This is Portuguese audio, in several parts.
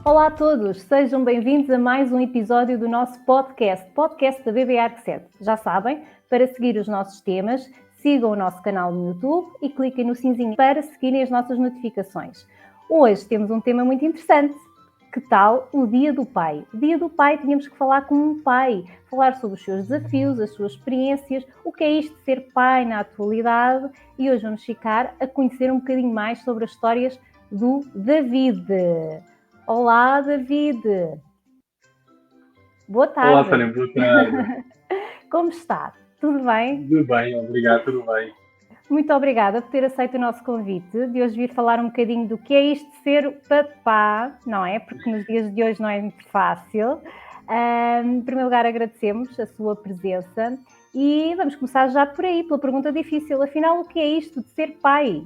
Olá a todos, sejam bem-vindos a mais um episódio do nosso podcast da BB ARC7. Já sabem, para seguir os nossos temas, sigam o nosso canal no YouTube e cliquem no sininho para seguirem as nossas notificações. Hoje temos um tema muito interessante. Que tal o Dia do Pai? O Dia do Pai tínhamos que falar com um pai, falar sobre os seus desafios, as suas experiências, o que é isto de ser pai na atualidade, e hoje vamos ficar a conhecer um bocadinho mais sobre as histórias do David. Olá, David. Boa tarde. Olá, Sónia, boa tarde. Como está? Tudo bem? Tudo bem, obrigado, tudo bem. Muito obrigada por ter aceito o nosso convite, de hoje vir falar um bocadinho do que é isto de ser papá, não é? Porque nos dias de hoje não é muito fácil. Em primeiro lugar, agradecemos a sua presença e vamos começar já por aí, pela pergunta difícil. Afinal, o que é isto de ser pai?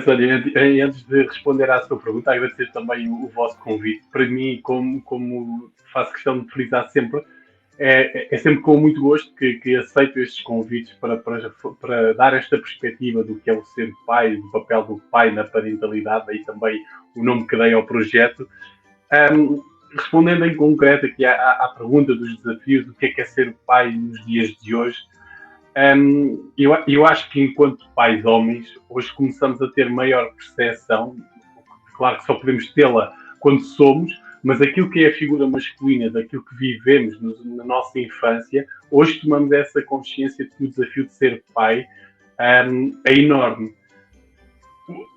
Sónia, antes de responder à sua pergunta, agradecer também o vosso convite. Para mim, como faço questão de frisar sempre, é sempre com muito gosto que aceito estes convites para dar esta perspectiva do que é o ser pai, do papel do pai na parentalidade, e também o nome que dei ao projeto. Respondendo em concreto aqui à pergunta dos desafios, do que é ser pai nos dias de hoje, eu acho que enquanto pais homens, hoje começamos a ter maior percepção, claro que só podemos tê-la quando somos, mas aquilo que é a figura masculina, daquilo que vivemos na nossa infância, hoje tomamos essa consciência de que o desafio de ser pai é enorme.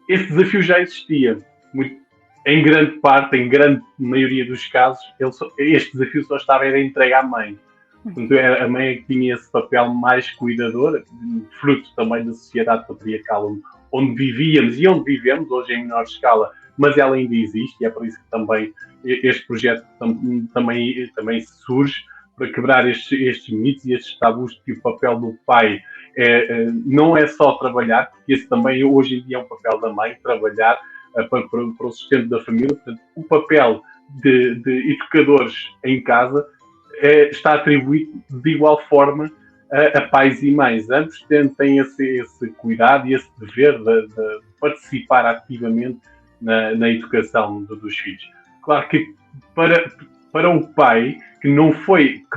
Esse desafio já existia, em grande parte, em grande maioria dos casos, este desafio só estava a entregue à mãe. Portanto, a mãe é que tinha esse papel mais cuidador, fruto também da sociedade patriarcal onde vivíamos e onde vivemos, hoje em menor escala, mas ela ainda existe, e é por isso que também este projeto também surge, para quebrar estes mitos e estes tabus, que o papel do pai não é só trabalhar, porque esse também hoje em dia é um papel da mãe, trabalhar para o sustento da família. Portanto, o papel de educadores em casa está atribuído de igual forma a pais e mães. Ambos têm esse cuidado e esse dever de participar ativamente na educação dos filhos. Claro que para o pai, que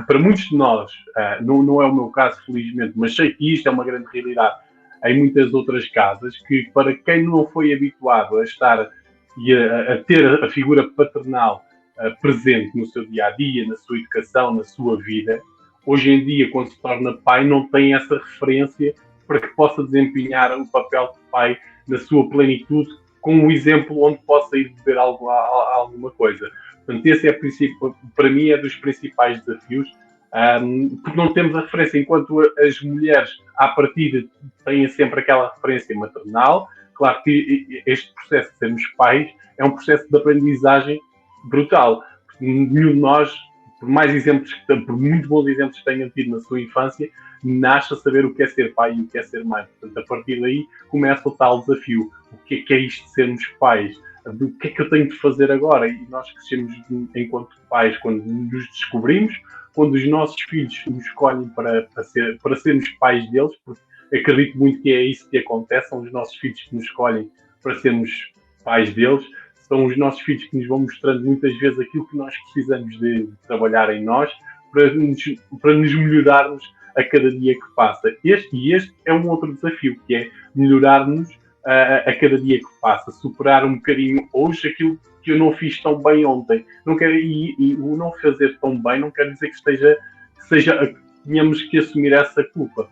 para muitos de nós, não é o meu caso, felizmente, mas sei que isto é uma grande realidade em muitas outras casas, que para quem não foi habituado a estar e a ter a figura paternal presente no seu dia-a-dia, na sua educação, na sua vida, hoje em dia, quando se torna pai, não tem essa referência para que possa desempenhar o papel de pai na sua plenitude, com um exemplo onde possa ir beber alguma coisa. Portanto, esse para mim, é dos principais desafios, porque não temos a referência, enquanto as mulheres, à partida, têm sempre aquela referência maternal. Claro que este processo de sermos pais é um processo de aprendizagem brutal. Nenhum de nós, por muito bons exemplos que tenham tido na sua infância, nasce a saber o que é ser pai e o que é ser mãe. Portanto, a partir daí começa o tal desafio. O que é isto de sermos pais? O que é que eu tenho de fazer agora? E nós crescemos enquanto pais, quando nos descobrimos, quando os nossos filhos nos escolhem para sermos pais deles, porque acredito muito que é isso que acontece, são os nossos filhos que nos escolhem para sermos pais deles. São os nossos filhos que nos vão mostrando muitas vezes aquilo que nós precisamos de trabalhar em nós para nos melhorarmos a cada dia que passa. Este é um outro desafio, que é melhorar-nos a cada dia que passa, superar um bocadinho hoje aquilo que eu não fiz tão bem ontem. E o não fazer tão bem não quer dizer que tenhamos que assumir essa culpa.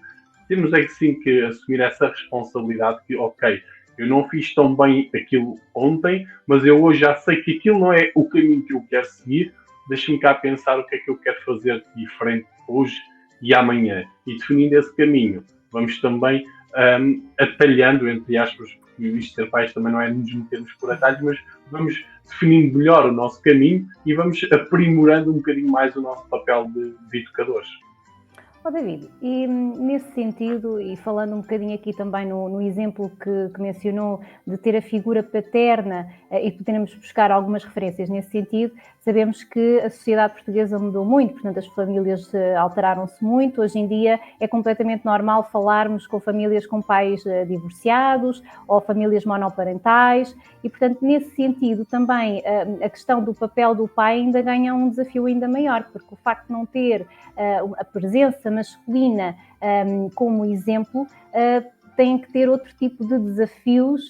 Temos é que sim que assumir essa responsabilidade que, ok, eu não fiz tão bem aquilo ontem, mas eu hoje já sei que aquilo não é o caminho que eu quero seguir. Deixa-me cá pensar o que é que eu quero fazer de diferente hoje e amanhã. E definindo esse caminho, vamos também atalhando, entre aspas, porque isto de ser pais também não é nos metermos por atalhos, mas vamos definindo melhor o nosso caminho e vamos aprimorando um bocadinho mais o nosso papel de educadores. David, e nesse sentido, e falando um bocadinho aqui também no exemplo que mencionou, de ter a figura paterna, e podermos buscar algumas referências nesse sentido, Sabemos que a sociedade portuguesa mudou muito, portanto as famílias alteraram-se muito. Hoje em dia é completamente normal falarmos com famílias com pais divorciados ou famílias monoparentais e, portanto, nesse sentido também a questão do papel do pai ainda ganha um desafio ainda maior, porque o facto de não ter a presença masculina como exemplo tem que ter outro tipo de desafios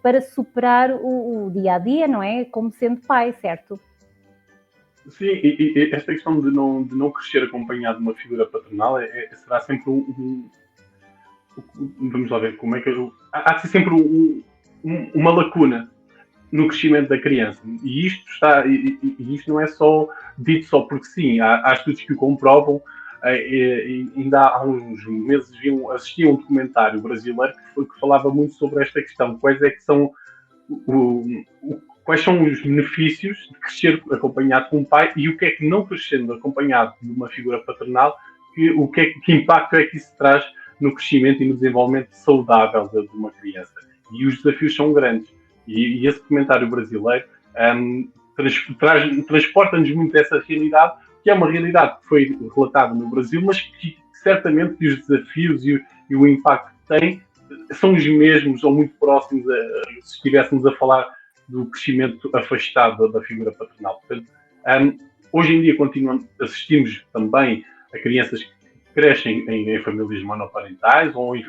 para superar o dia-a-dia, não é? Como sendo pai, certo? Sim, e esta questão de não crescer acompanhado de uma figura paternal será sempre vamos lá ver como é que há de ser sempre uma lacuna no crescimento da criança. E isto não é só dito só porque sim. Há estudos que o comprovam. Ainda há uns meses assisti a um documentário brasileiro que falava muito sobre esta questão. Quais são os benefícios de crescer acompanhado com um pai e o que é que não crescendo acompanhado de uma figura paternal, que impacto é que isso traz no crescimento e no desenvolvimento saudável de uma criança. E os desafios são grandes. E esse documentário brasileiro transporta-nos muito essa realidade, que é uma realidade que foi relatada no Brasil, mas que certamente os desafios e o impacto que tem são os mesmos ou muito próximos se estivéssemos a falar do crescimento afastado da figura paternal. Portanto, hoje em dia assistimos também a crianças que crescem em famílias monoparentais ou em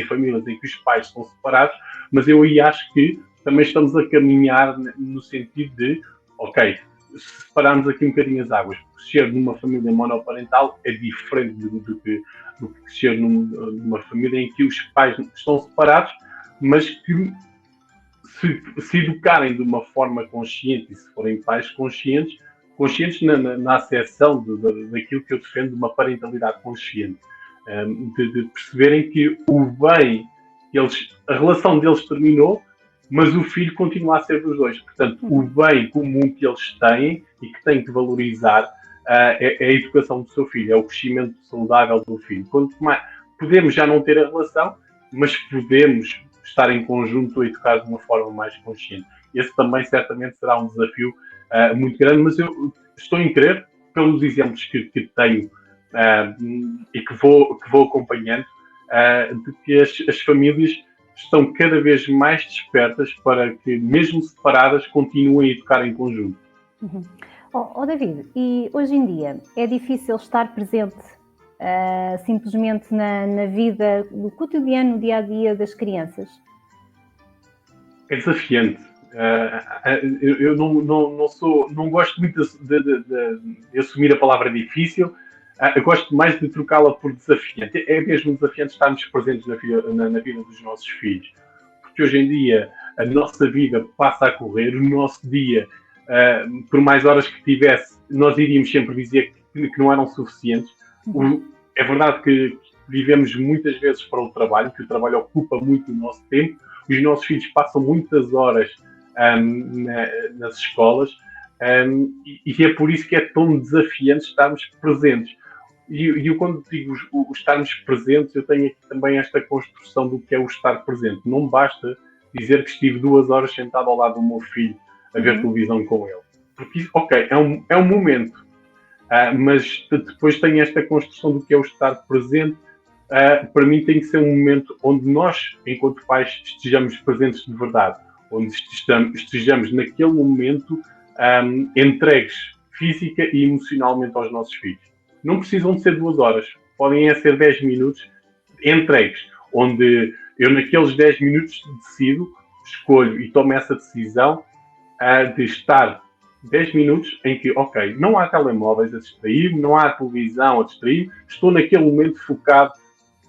famílias em que os pais são separados, mas eu aí acho que também estamos a caminhar no sentido de, ok, se separarmos aqui um bocadinho as águas, crescer numa família monoparental é diferente do que crescer numa família em que os pais estão separados, mas que se educarem de uma forma consciente e se forem pais conscientes na acessão daquilo que eu defendo de uma parentalidade consciente, de perceberem que o bem, a relação deles terminou, mas o filho continua a ser dos dois. Portanto, o bem comum que eles têm e que têm que valorizar é a educação do seu filho, é o crescimento saudável do filho. Podemos já não ter a relação, mas podemos estar em conjunto a educar de uma forma mais consciente. Esse também certamente será um desafio muito grande, mas eu estou em crer, pelos exemplos que tenho e que vou acompanhando, de que as famílias estão cada vez mais despertas para que, mesmo separadas, continuem a educar em conjunto. Uhum. David, e hoje em dia é difícil estar presente simplesmente na vida, no cotidiano, no dia-a-dia das crianças? É desafiante. Eu não gosto muito de assumir a palavra difícil. Eu gosto mais de trocá-la por desafiante. É mesmo desafiante estarmos presentes na vida dos nossos filhos. Porque hoje em dia a nossa vida passa a correr, o nosso dia, por mais horas que tivesse, nós iríamos sempre dizer que não eram suficientes. É verdade que vivemos muitas vezes para o trabalho, que o trabalho ocupa muito o nosso tempo. Os nossos filhos passam muitas horas nas escolas e é por isso que é tão desafiante estarmos presentes. E eu, quando digo o estarmos presentes, eu tenho aqui também esta construção do que é o estar presente. Não basta dizer que estive 2 horas sentado ao lado do meu filho a ver televisão com ele. Porque, ok, é um momento, mas depois tem esta construção do que é o estar presente. Para mim tem que ser um momento onde nós, enquanto pais, estejamos presentes de verdade. Onde estejamos naquele momento entregues física e emocionalmente aos nossos filhos. Não precisam de ser 2 horas, podem ser 10 minutos entregues, onde eu naqueles 10 minutos decido, escolho e tomo essa decisão de estar 10 minutos em que, ok, não há telemóveis a distrair, não há televisão a distrair, estou naquele momento focado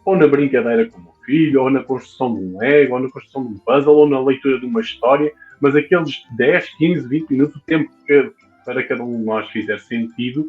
ou na brincadeira com o meu filho, ou na construção de um Lego, ou na construção de um puzzle, ou na leitura de uma história, mas aqueles 10, 15, 20 minutos, o tempo que para cada um de nós fizer sentido,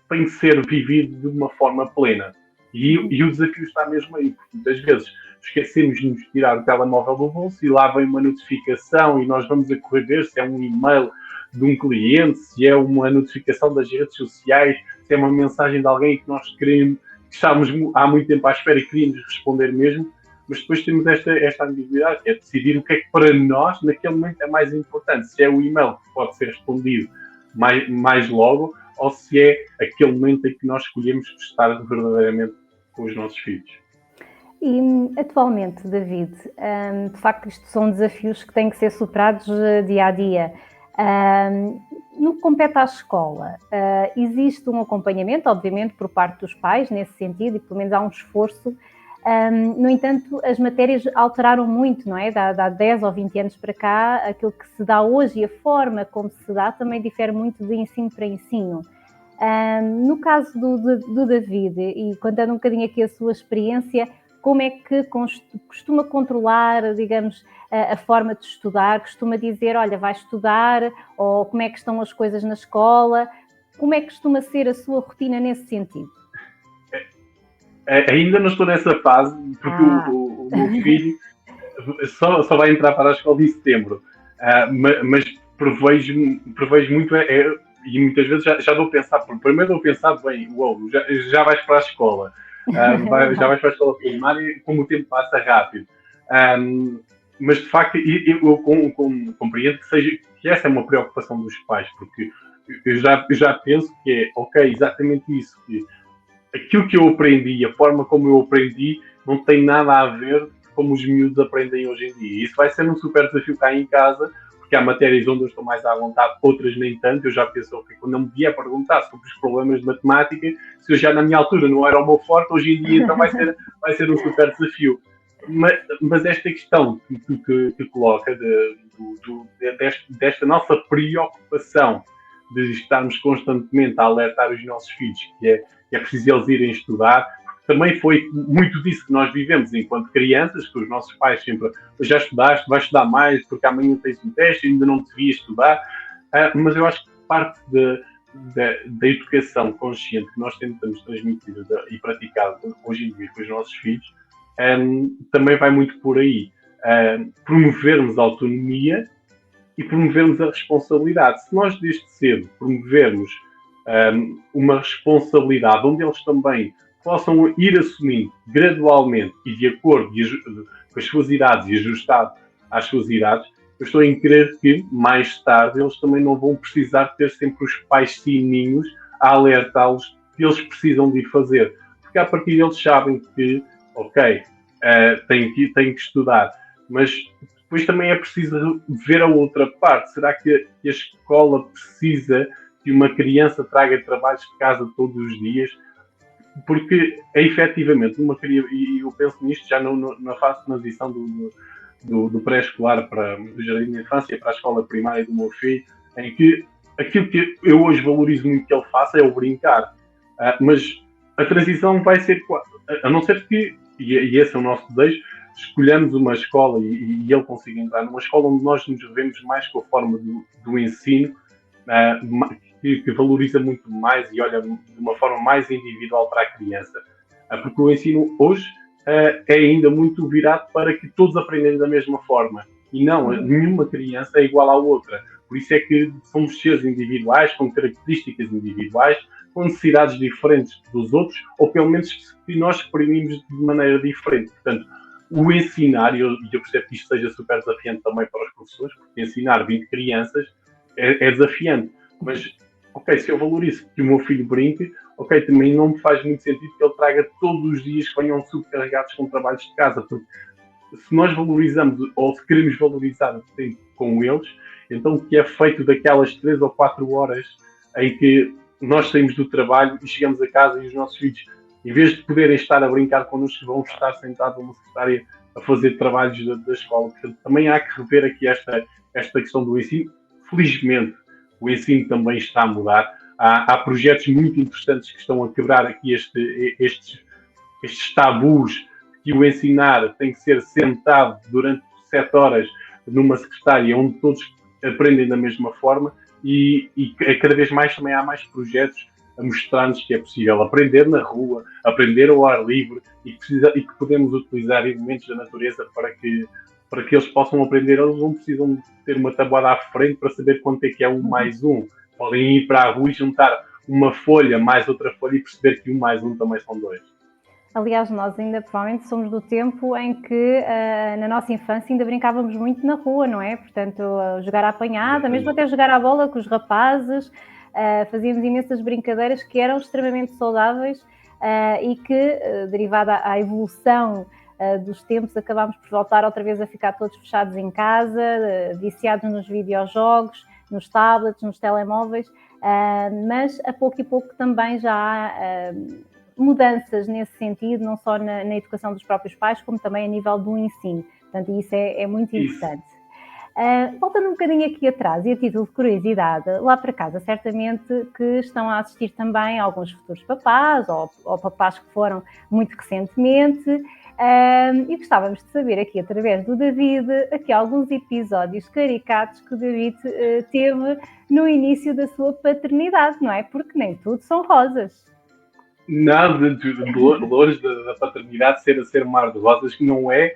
tem que ser vivido de uma forma plena. E o desafio está mesmo aí, porque muitas vezes esquecemos de nos tirar o telemóvel do bolso e lá vem uma notificação e nós vamos a correr ver se é um e-mail de um cliente, se é uma notificação das redes sociais, se é uma mensagem de alguém que nós queremos, que estávamos há muito tempo à espera e queríamos responder mesmo, mas depois temos esta ambiguidade, que é decidir o que é que para nós, naquele momento, é mais importante. Se é o e-mail que pode ser respondido mais logo, ou se é aquele momento em que nós escolhemos estar verdadeiramente com os nossos filhos. E atualmente, David, de facto isto são desafios que têm que ser superados dia a dia. No que compete à escola, existe um acompanhamento, obviamente, por parte dos pais, nesse sentido, e pelo menos há um esforço. No entanto, as matérias alteraram muito, não é? Há 10 ou 20 anos para cá, aquilo que se dá hoje e a forma como se dá também difere muito de ensino para ensino. No caso do David, e contando um bocadinho aqui a sua experiência, como é que costuma controlar, digamos, a forma de estudar? Costuma dizer, olha, vai estudar, ou como é que estão as coisas na escola? Como é que costuma ser a sua rotina nesse sentido? Ainda não estou nessa fase, porque o meu filho só vai entrar para a escola em setembro. Mas prevejo muito, e muitas vezes já estou a pensar, primeiro estou a pensar, bem, já vais para a escola. Já vais para a escola primária, como o tempo passa rápido. Mas de facto eu compreendo que essa é uma preocupação dos pais, porque eu já penso que é exatamente isso, que aquilo que eu aprendi, a forma como eu aprendi, não tem nada a ver como os miúdos aprendem hoje em dia. E isso vai ser um super desafio cá em casa, porque há matérias onde eu estou mais à vontade, outras nem tanto. Eu já penso que quando eu me vier perguntar sobre os problemas de matemática, se eu já na minha altura não era o meu forte, hoje em dia então vai ser um super desafio. Mas esta questão que coloca desta nossa preocupação de estarmos constantemente a alertar os nossos filhos que é preciso eles irem estudar, também foi muito disso que nós vivemos enquanto crianças, que os nossos pais sempre, já estudaste, vais estudar mais, porque amanhã tens um teste, ainda não devias estudar. Mas eu acho que parte da educação consciente que nós tentamos transmitir e praticar hoje em dia com os nossos filhos, também vai muito por aí. Promovermos a autonomia e promovermos a responsabilidade. Se nós desde cedo promovermos uma responsabilidade onde eles também possam ir assumindo gradualmente e de acordo com as suas idades e ajustado às suas idades, eu estou em crer que mais tarde eles também não vão precisar ter sempre os pais sininhos a alertá-los que eles precisam de ir fazer. Porque a partir deles sabem que, têm que estudar, mas depois também é preciso ver a outra parte. Será que a escola precisa que uma criança traga trabalhos de casa todos os dias? Porque efetivamente, e eu penso nisto já na fase de transição do pré-escolar do jardim de infância para a escola primária do meu filho, em que aquilo que eu hoje valorizo muito que ele faça é o brincar. Mas a transição vai ser, a não ser que, e esse é o nosso desejo, escolhamos uma escola e ele consiga entrar numa escola onde nós nos revemos mais com a forma do ensino, que valoriza muito mais e olha de uma forma mais individual para a criança. Porque o ensino hoje é ainda muito virado para que todos aprendem da mesma forma. E não, nenhuma criança é igual à outra. Por isso é que somos seres individuais, com características individuais, com necessidades diferentes dos outros, ou pelo menos que nós exprimimos de maneira diferente. Portanto, o ensinar, e eu percebo que isto seja super desafiante também para os professores, porque ensinar 20 crianças é desafiante. Mas, se eu valorizo que o meu filho brinque, também não me faz muito sentido que ele traga todos os dias que venham subcarregados com trabalhos de casa, porque se nós valorizamos, ou se queremos valorizar o tempo com eles, então o que é feito daquelas 3 ou 4 horas em que nós saímos do trabalho e chegamos a casa e os nossos filhos, em vez de poderem estar a brincar connosco, vão estar sentados numa secretária a fazer trabalhos da escola. Portanto, também há que rever aqui esta questão do ensino. Felizmente, o ensino também está a mudar. Há projetos muito interessantes que estão a quebrar aqui estes tabus, que o ensinar tem que ser sentado durante 7 horas numa secretária onde todos aprendem da mesma forma, e cada vez mais também há mais projetos a mostrar-nos que é possível aprender na rua, aprender ao ar livre, e que podemos utilizar elementos da natureza para que eles possam aprender. Eles não precisam ter uma tabuada à frente para saber quanto é que é 1 mais 1. Podem ir para a rua e juntar uma folha mais outra folha e perceber que 1 mais 1 também são 2. Aliás, nós ainda provavelmente somos do tempo em que na nossa infância ainda brincávamos muito na rua, não é? Portanto, jogar à apanhada, mesmo até jogar à bola com os rapazes, fazíamos imensas brincadeiras que eram extremamente saudáveis e que, derivada à evolução dos tempos, acabámos por voltar outra vez a ficar todos fechados em casa, viciados nos videojogos, nos tablets, nos telemóveis, mas a pouco e pouco também já há mudanças nesse sentido, não só na educação dos próprios pais, como também a nível do ensino. Portanto, isso é muito importante. Voltando um bocadinho aqui atrás, e a título de curiosidade, lá para casa, certamente que estão a assistir também alguns futuros papás, ou papás que foram muito recentemente, e gostávamos de saber aqui, através do David, aqui alguns episódios caricatos que o David teve no início da sua paternidade, não é? Porque nem tudo são rosas. Nada de longe da paternidade ser um mar de rosas, que não é.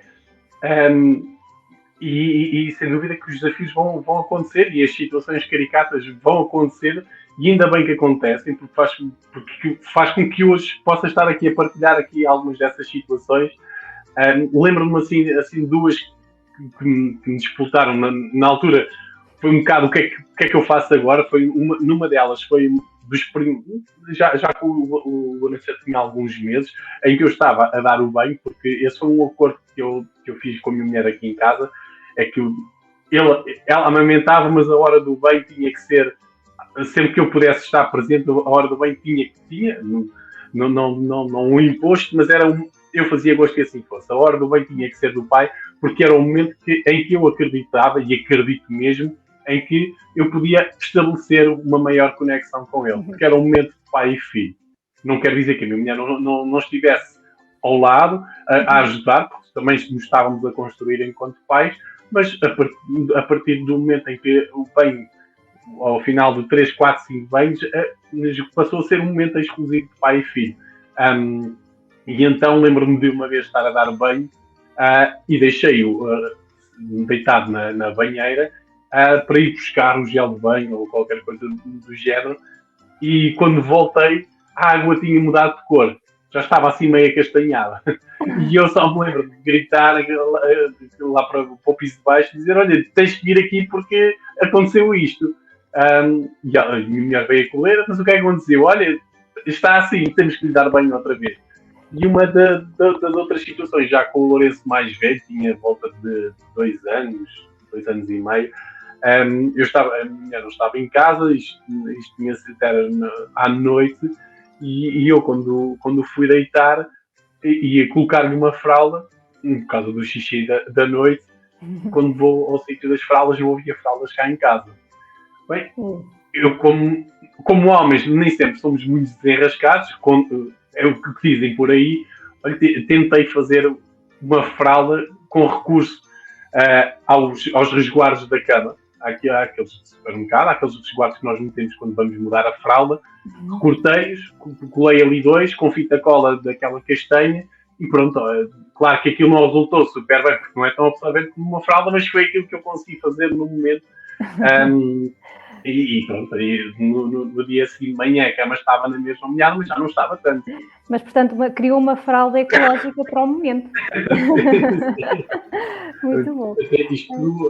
E sem dúvida que os desafios vão acontecer e as situações caricatas vão acontecer, e ainda bem que acontecem, porque faz com que hoje possa estar aqui a partilhar aqui algumas dessas situações. Lembro-me assim duas que me disputaram na altura. Foi um bocado o que é que eu faço agora. Numa delas foi dos primos, já que o Lourenço tinha alguns meses, em que eu estava a dar o banho, porque esse foi um acordo que eu fiz com a minha mulher aqui em casa, é que ela amamentava, mas a hora do banho tinha que ser, sempre que eu pudesse estar presente, a hora do banho tinha, não um imposto, mas eu fazia gosto que assim fosse. A hora do banho tinha que ser do pai, porque era o momento em que eu acreditava, e acredito mesmo, em que eu podia estabelecer uma maior conexão com ele, porque era um momento de pai e filho. Não quer dizer que a minha mulher não estivesse ao lado a ajudar, porque também nos estávamos a construir enquanto pais, mas a partir do momento em que o banho, ao final de 3, 4, 5 banhos, passou a ser um momento exclusivo de pai e filho. E então lembro-me de uma vez estar a dar banho e deixei-o deitado na banheira para ir buscar um gel de banho ou qualquer coisa do género, e quando voltei a água tinha mudado de cor, já estava assim meio acastanhada, e eu só me lembro de gritar lá para o piso de baixo e dizer: olha, tens que vir aqui porque aconteceu isto. E a minha mulher veio a coleira, mas o que é que aconteceu? Olha, está assim, temos que lhe dar banho outra vez. E uma das outras situações, já com o Lourenço mais velho, tinha volta de 2 anos e meio, a minha mulher não estava em casa, isto tinha sido à noite, e eu quando fui deitar, ia colocar-lhe uma fralda, por causa do xixi da noite. Quando vou ao sítio das fraldas, eu ouvia fraldas cá em casa. Bem, eu como homens nem sempre somos muito desenrascados, é o que dizem por aí. Olha, tentei fazer uma fralda com recurso aos resguardos da cama. Há aqueles de supermercado, há aqueles resguardos que nós metemos quando vamos mudar a fralda. Recortei-os, colei ali 2 com fita cola daquela castanha, e pronto. Claro que aquilo não resultou super bem, porque não é tão absorvente como uma fralda, mas foi aquilo que eu consegui fazer no momento. E pronto, no dia seguinte de manhã a cama estava na mesma molhada, mas já não estava tanto. Mas, portanto, criou uma fralda ecológica para o momento. Muito bom.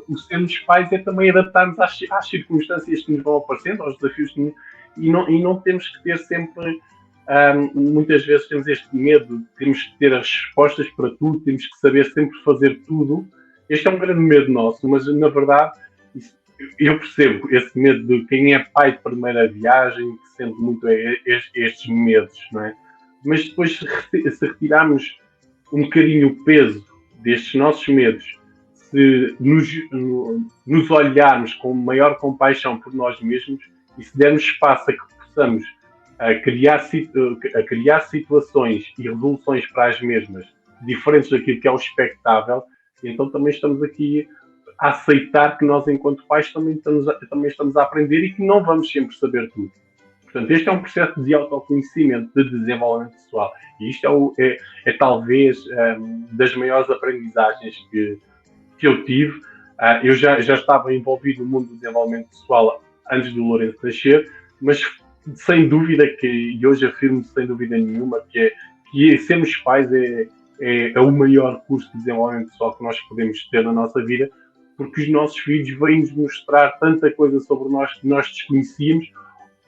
O sermos pais é também adaptarmos às circunstâncias que nos vão aparecendo, aos desafios e não temos que ter sempre, muitas vezes temos este medo, temos que ter as respostas para tudo, temos que saber sempre fazer tudo. Este é um grande medo nosso, mas na verdade eu percebo esse medo de quem é pai de primeira viagem, que sente muito estes medos, não é? Mas depois, se retirarmos um bocadinho o peso destes nossos medos, se nos olharmos com maior compaixão por nós mesmos, e se dermos espaço a que possamos criar situações e resoluções para as mesmas diferentes daquilo que é o expectável, então também estamos aqui a aceitar que nós, enquanto pais, também estamos a aprender e que não vamos sempre saber tudo. Portanto, este é um processo de autoconhecimento, de desenvolvimento pessoal. E isto é talvez das maiores aprendizagens que eu tive. Eu já estava envolvido no mundo do desenvolvimento pessoal antes do Lourenço nascer, mas sem dúvida e hoje afirmo sem dúvida nenhuma, que que sermos pais é o maior curso de desenvolvimento pessoal que nós podemos ter na nossa vida, porque os nossos filhos vêm-nos mostrar tanta coisa sobre nós que nós desconhecíamos,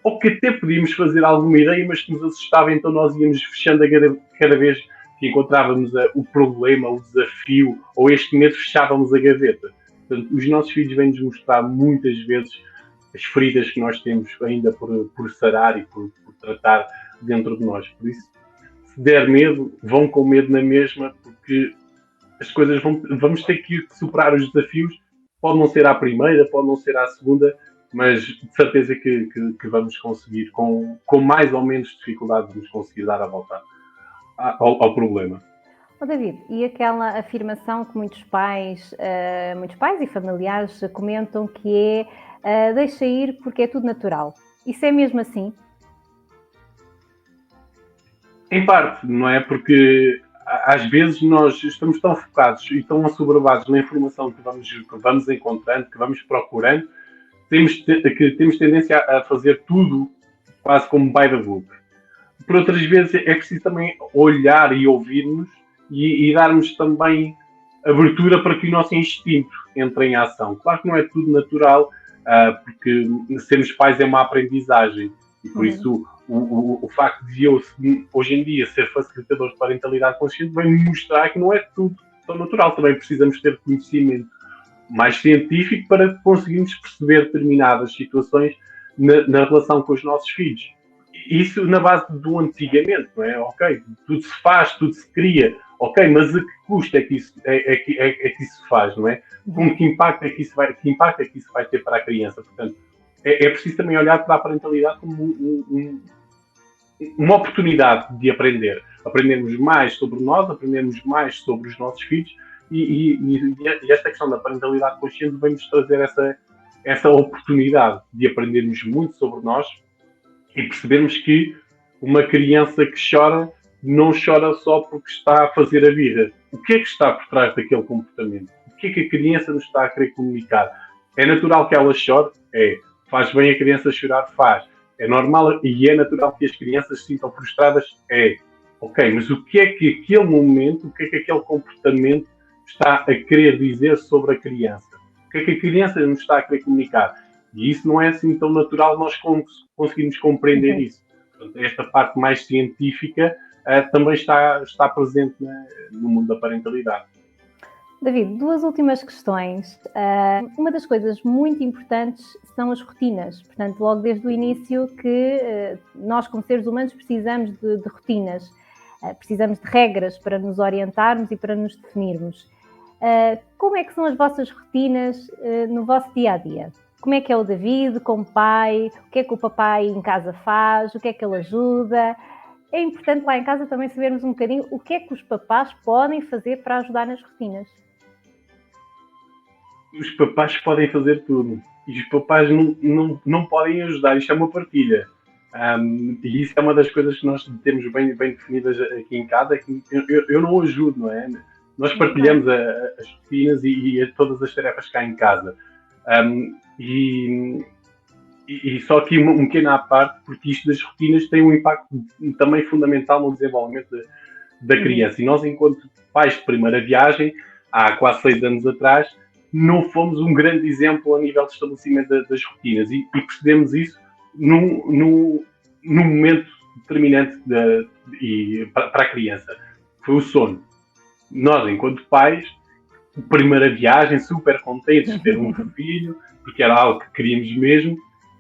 ou que até podíamos fazer alguma ideia, mas que nos assustava, então nós íamos fechando cada vez que encontrávamos o problema, o desafio, ou este medo, fechávamos a gaveta. Portanto, os nossos filhos vêm-nos mostrar muitas vezes as feridas que nós temos ainda por sarar e por tratar dentro de nós. Por isso, se der medo, vão com medo na mesma, porque as coisas vamos ter que superar os desafios. Pode não ser à primeira, pode não ser à segunda, mas de certeza que vamos conseguir, com mais ou menos dificuldade, vamos conseguir dar a volta ao problema. David, e aquela afirmação que muitos pais e familiares comentam, que é deixa ir porque é tudo natural. Isso é mesmo assim? Em parte, não é? Porque às vezes nós estamos tão focados e tão assoberbados na informação que vamos encontrando, que vamos procurando, que temos tendência a fazer tudo quase como by the book. Por outras vezes é preciso também olhar e ouvir-nos e darmos também abertura para que o nosso instinto entre em ação. Claro que não é tudo natural, porque sermos pais é uma aprendizagem e por isso o facto de eu hoje em dia ser facilitador de parentalidade consciente vem-me mostrar que não é tudo tão natural. Também precisamos ter conhecimento mais científico para conseguirmos perceber determinadas situações na relação com os nossos filhos. Isso na base do antigamente, não é? Ok, tudo se faz, tudo se cria, ok, mas a que custo é que isso se faz, não é? Que impacto é que isso vai ter para a criança? Portanto, é preciso também olhar para a parentalidade como uma oportunidade de aprendermos mais sobre nós, aprendermos mais sobre os nossos filhos e esta questão da parentalidade consciente vem-nos trazer essa oportunidade de aprendermos muito sobre nós e percebermos que uma criança que chora não chora só porque está a fazer a birra. O que é que está por trás daquele comportamento? O que é que a criança nos está a querer comunicar? É natural que ela chore? É. Faz bem a criança chorar? Faz. É normal e é natural que as crianças se sintam frustradas? É. Ok, mas o que é que aquele momento, o que é que aquele comportamento está a querer dizer sobre a criança? O que é que a criança nos está a querer comunicar? E isso não é assim tão natural, nós conseguimos compreender isso. Portanto, esta parte mais científica também está presente no mundo da parentalidade. David, duas últimas questões. Uma das coisas muito importantes são as rotinas. Portanto, logo desde o início que nós, como seres humanos, precisamos de rotinas. Precisamos de regras para nos orientarmos e para nos definirmos. Como é que são as vossas rotinas no vosso dia-a-dia? Como é que é o David como pai? O que é que o papai em casa faz? O que é que ele ajuda? É importante lá em casa também sabermos um bocadinho o que é que os papás podem fazer para ajudar nas rotinas. Os papás podem fazer tudo. E os papás não podem ajudar. Isto é uma partilha. E isso é uma das coisas que nós temos bem definidas aqui em casa. É que eu não ajudo, não é? Nós partilhamos as rotinas e todas as tarefas cá em casa. E só aqui um pequeno à parte, porque isto das rotinas tem um impacto também fundamental no desenvolvimento da criança. E nós, enquanto pais de primeira viagem, há quase 6 anos atrás, não fomos um grande exemplo a nível de estabelecimento das rotinas. E percebemos isso num momento determinante para a criança. Foi o sono. Nós, enquanto pais, primeira viagem, super contentes de ter um filho, porque era algo que queríamos mesmo.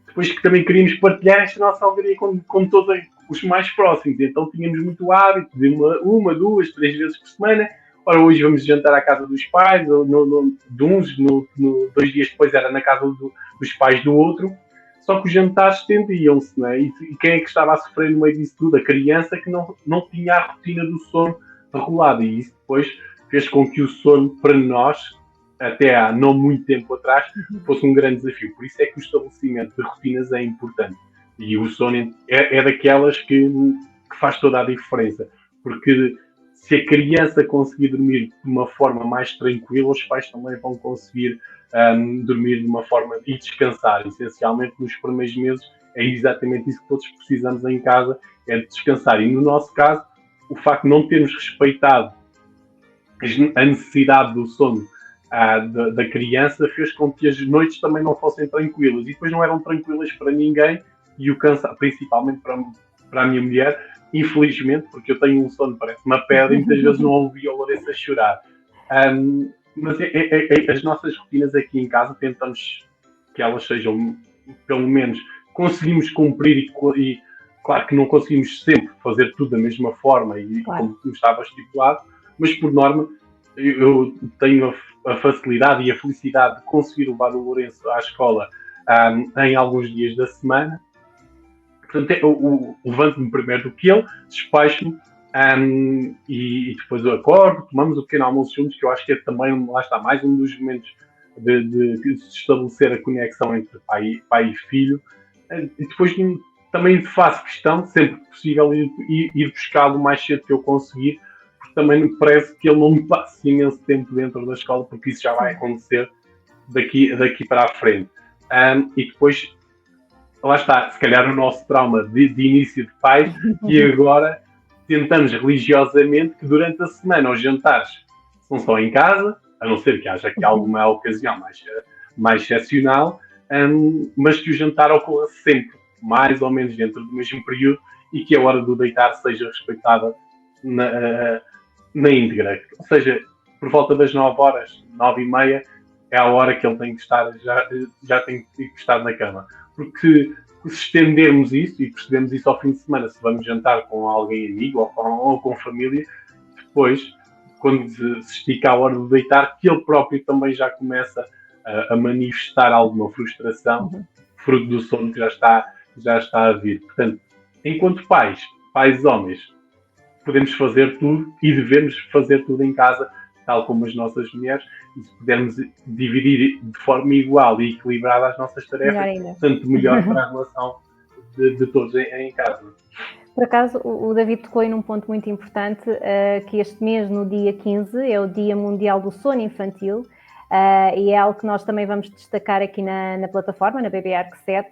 Depois que também queríamos partilhar esta nossa alegria com todos os mais próximos. Então tínhamos muito hábito de uma, 2, 3 vezes por semana. Ora, hoje vamos jantar à casa dos pais, de uns, 2 dias depois era na casa dos pais do outro. Só que os jantares estendiam-se, não é? E quem é que estava a sofrer no meio disso tudo? A criança que não tinha a rotina do sono regulada. E isso depois fez com que o sono, para nós, até há não muito tempo atrás, fosse um grande desafio. Por isso é que o estabelecimento de rotinas é importante. E o sono é daquelas que faz toda a diferença. Porque se a criança conseguir dormir de uma forma mais tranquila, os pais também vão conseguir dormir de uma forma e descansar. Essencialmente, nos primeiros meses, é exatamente isso que todos precisamos em casa, é de descansar. E no nosso caso, o facto de não termos respeitado a necessidade do sono da criança fez com que as noites também não fossem tranquilas. E depois não eram tranquilas para ninguém, e o cansaço, principalmente para a minha mulher, infelizmente, porque eu tenho um sono, parece uma pedra, e muitas vezes não ouvi a Lourença chorar. Mas as nossas rotinas aqui em casa tentamos que elas sejam, pelo menos, conseguimos cumprir e claro que não conseguimos sempre fazer tudo da mesma forma e como estava estipulado, mas por norma eu tenho a facilidade e a felicidade de conseguir levar o Lourenço à escola em alguns dias da semana. Portanto, eu levanto-me primeiro do que ele, despacho-me e depois eu acordo, tomamos o pequeno almoço juntos, que eu acho que é também, lá está, mais um dos momentos de estabelecer a conexão entre pai e filho. E depois também faço questão, sempre que possível, ir buscá-lo o mais cedo que eu conseguir, porque também me parece que ele não me passe imenso tempo dentro da escola, porque isso já vai acontecer daqui para a frente. E depois, lá está, se calhar o nosso trauma de início de pais, e agora tentamos religiosamente que durante a semana os jantares são só em casa, a não ser que haja aqui alguma ocasião mais excepcional, mas que o jantar ocorra sempre, mais ou menos dentro do mesmo período, e que a hora do deitar seja respeitada na íntegra. Ou seja, por volta das 9 horas, 9h30, é a hora que ele tem que estar, já tem que estar na cama. Porque se estendermos isso, e percebemos isso ao fim de semana, se vamos jantar com alguém amigo ou com família, depois, quando se estica a hora de deitar, que ele próprio também já começa a manifestar alguma frustração, fruto do sono que já está a vir. Portanto, enquanto pais homens, podemos fazer tudo e devemos fazer tudo em casa, tal como as nossas mulheres, e se pudermos dividir de forma igual e equilibrada as nossas tarefas, tanto melhor para a relação de todos em casa. Por acaso, o David tocou num ponto muito importante, que este mês, no dia 15, é o Dia Mundial do Sono Infantil, e é algo que nós também vamos destacar aqui na plataforma, na BBArc7,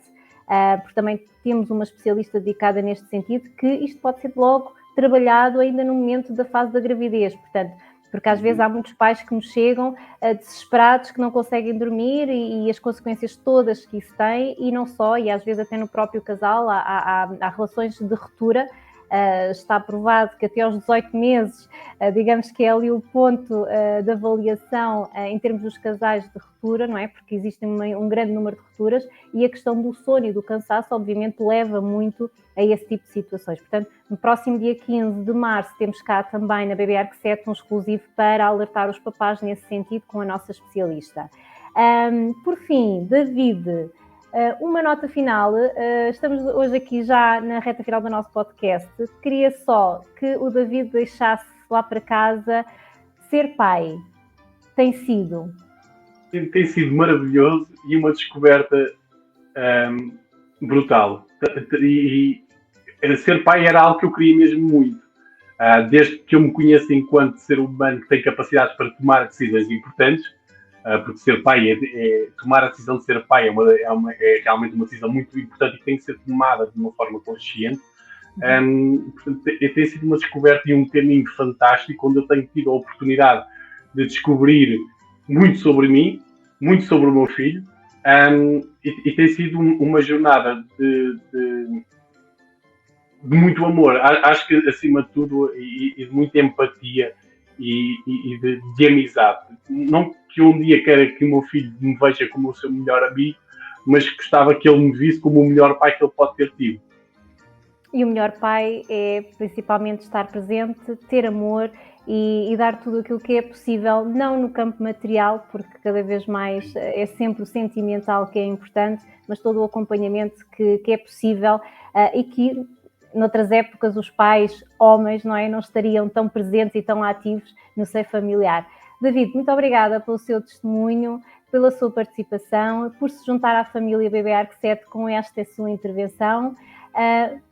porque também temos uma especialista dedicada neste sentido, que isto pode ser logo trabalhado ainda no momento da fase da gravidez, portanto, porque às vezes há muitos pais que nos chegam desesperados, que não conseguem dormir e as consequências todas que isso tem, e não só, e às vezes até no próprio casal há relações de ruptura. Está provado que até aos 18 meses, digamos que é ali o ponto de avaliação em termos dos casais de ruptura, não é? Porque existe um grande número de rupturas, e a questão do sono e do cansaço, obviamente, leva muito a esse tipo de situações. Portanto, no próximo dia 15 de março, temos cá também na BBArc7 um exclusivo para alertar os papás nesse sentido com a nossa especialista. Por fim, David, uma nota final, estamos hoje aqui já na reta final do nosso podcast. Queria só que o David deixasse lá para casa. Ser pai tem sido maravilhoso e uma descoberta brutal. E ser pai era algo que eu queria mesmo muito. Desde que eu me conheço enquanto ser humano que tem capacidade para tomar decisões importantes, porque ser pai tomar a decisão de ser pai é realmente uma decisão muito importante e que tem que ser tomada de uma forma consciente. Portanto, tem sido uma descoberta e um caminho fantástico, onde eu tenho tido a oportunidade de descobrir muito sobre mim, muito sobre o meu filho, e tem sido uma jornada de muito amor. Acho que, acima de tudo, e de muita empatia e de amizade. Não que um dia queira que o meu filho me veja como o seu melhor amigo, mas gostava que ele me visse como o melhor pai que ele pode ter tido. E o melhor pai é principalmente estar presente, ter amor e dar tudo aquilo que é possível, não no campo material, porque cada vez mais é sempre o sentimental que é importante, mas todo o acompanhamento que é possível, e que noutras épocas os pais, homens, não estariam tão presentes e tão ativos no seio familiar. David, muito obrigada pelo seu testemunho, pela sua participação, por se juntar à família BBArc7 com esta sua intervenção.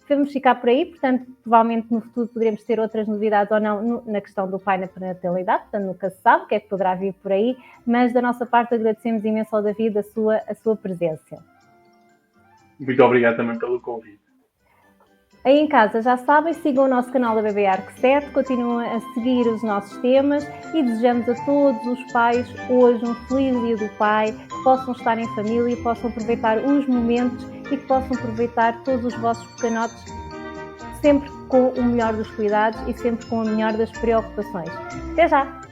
Vamos ficar por aí, portanto, provavelmente no futuro poderemos ter outras novidades ou não na questão do pai na parentalidade, portanto, nunca se sabe o que é que poderá vir por aí, mas da nossa parte agradecemos imenso ao David a sua presença. Muito obrigado também pelo convite. Aí em casa, já sabem, sigam o nosso canal da Bebê Arc 7, continuem a seguir os nossos temas e desejamos a todos os pais hoje um feliz Dia do Pai, que possam estar em família, possam aproveitar os momentos e que possam aproveitar todos os vossos pequenotes sempre com o melhor dos cuidados e sempre com a melhor das preocupações. Até já!